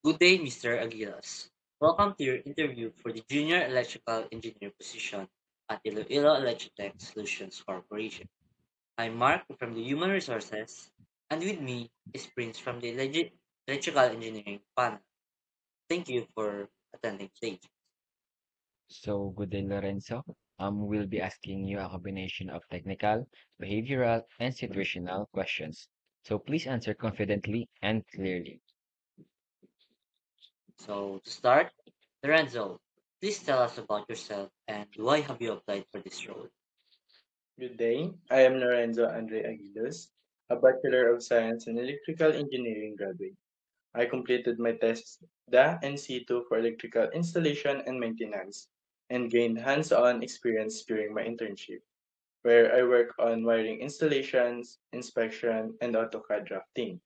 Good day, Mr. Aguilas. Welcome to your interview for the Junior Electrical Engineer position at Iloilo Electrotech Solutions Corporation. I'm Mark from the Human Resources, and with me is Prince from the Electrical Engineering panel. Thank you for attending today. So, good day, Lorenzo. We'll be asking you a combination of technical, behavioral, and situational questions. So, please answer confidently and clearly. So, to start, Lorenzo, please tell us about yourself and why have you applied for this role? Good day. I am Lorenzo Andre Aguilos, a Bachelor of Science in Electrical Engineering graduate. I completed my test DA and C2 for electrical installation and maintenance and gained hands-on experience during my internship, where I work on wiring installations, inspection, and AutoCAD drafting.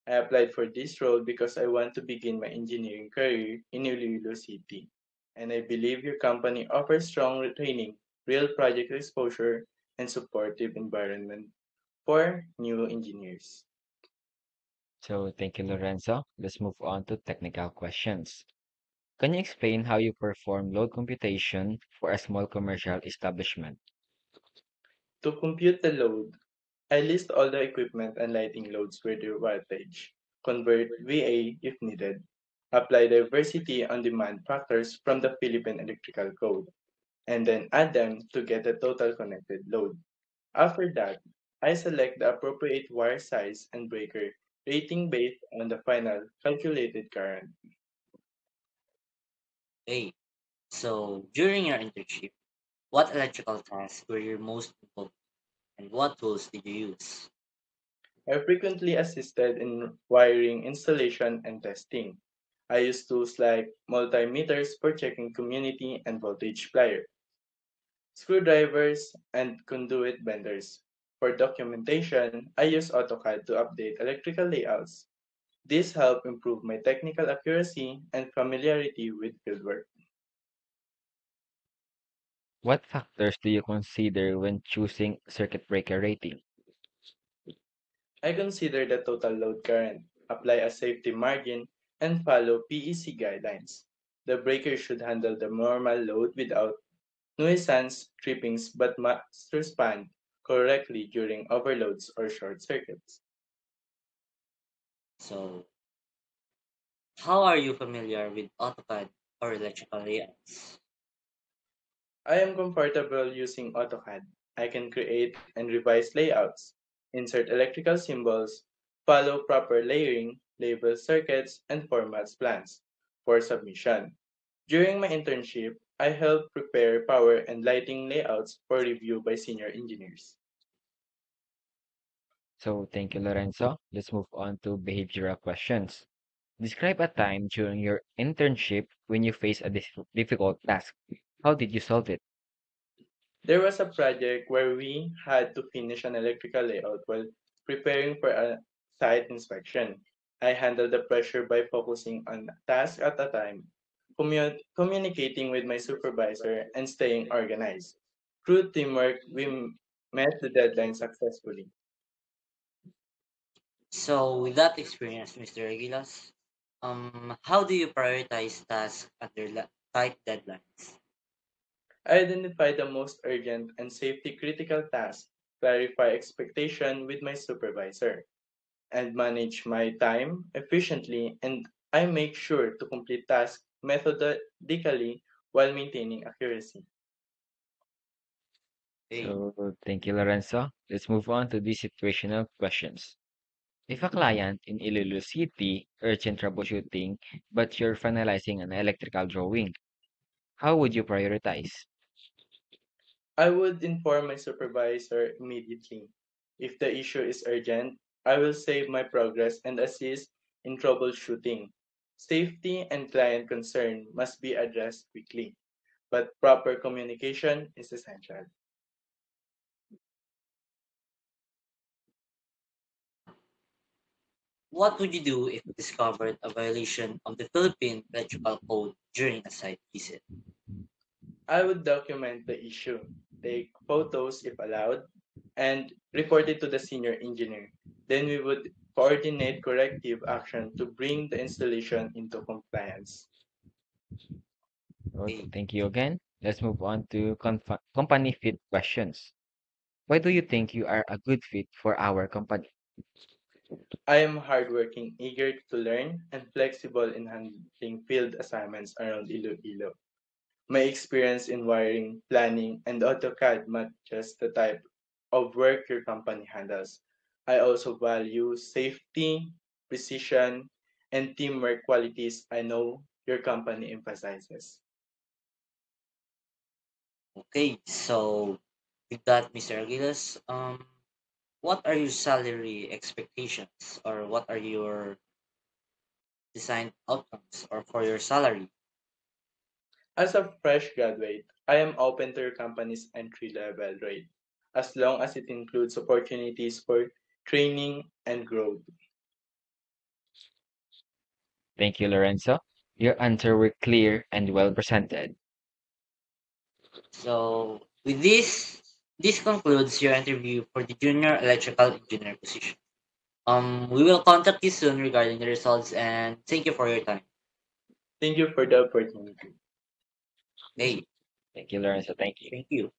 I applied for this role because I want to begin my engineering career in Iloilo City, and I believe your company offers strong training, real project exposure, and supportive environment for new engineers. So, thank you, Lorenzo. Let's move on to technical questions. Can you explain how you perform load computation for a small commercial establishment? To compute the load, I list all the equipment and lighting loads with their wattage, convert VA if needed, apply diversity on demand factors from the Philippine Electrical Code, and then add them to get a total connected load. After that, I select the appropriate wire size and breaker rating based on the final calculated current. Hey, so during your internship, what electrical tasks were you most involved in and what tools did you use? I frequently assisted in wiring installation and testing. I use tools like multimeters for checking community and voltage plier, screwdrivers, and conduit benders. For documentation, I use AutoCAD to update electrical layouts. This helped improve my technical accuracy and familiarity with fieldwork. What factors do you consider when choosing circuit breaker rating? I consider the total load current, apply a safety margin, and follow PEC guidelines. The breaker should handle the normal load without nuisance trippings but must respond correctly during overloads or short circuits. So, how are you familiar with AutoCAD or electrical layouts? I am comfortable using AutoCAD. I can create and revise layouts, insert electrical symbols, follow proper layering, label circuits, and formats plans for submission. During my internship, I helped prepare power and lighting layouts for review by senior engineers. So, thank you, Lorenzo. Let's move on to behavioral questions. Describe a time during your internship when you faced a difficult task. How did you solve it? There was a project where we had to finish an electrical layout while preparing for a site inspection. I handled the pressure by focusing on a task at a time, communicating with my supervisor, and staying organized. Through teamwork, met the deadline successfully. So, with that experience, Mr. Aguilas, how do you prioritize tasks under tight deadlines? I identify the most urgent and safety critical tasks, clarify expectation with my supervisor, and manage my time efficiently, and I make sure to complete tasks methodically while maintaining accuracy. Hey, So, thank you, Lorenzo. Let's move on to the situational questions. If a client in Iloilo City urgent troubleshooting, but you're finalizing an electrical drawing, how would you prioritize? I would inform my supervisor immediately. If the issue is urgent, I will save my progress and assist in troubleshooting. Safety and client concern must be addressed quickly, but proper communication is essential. what would you do if you discovered a violation of the Philippine Electrical Code during a site visit? I would document the issue, take photos if allowed, and report it to the senior engineer. Then we would coordinate corrective action to bring the installation into compliance. Well, Okay. thank you again. Let's move on to company fit questions. Why do you think you are a good fit for our company? I am hardworking, eager to learn, and flexible in handling field assignments around Iloilo. My experience in wiring, planning, and AutoCAD matches the type of work your company handles. I also value safety, precision, and teamwork qualities I know your company emphasizes. Okay. So with that, Mr. Aguilas, what are your salary expectations, or what are your design outcomes, or for your salary? As a fresh graduate, I am open to your company's entry level rate as long as it includes opportunities for training and growth. Thank you, Lorenzo. Your answer were clear and well presented. So with this concludes your interview for the junior electrical engineer position. We will contact you soon regarding the results, and thank you for your time. Thank you for the opportunity. Okay, Thank you, Lorenzo. Thank you. thank you.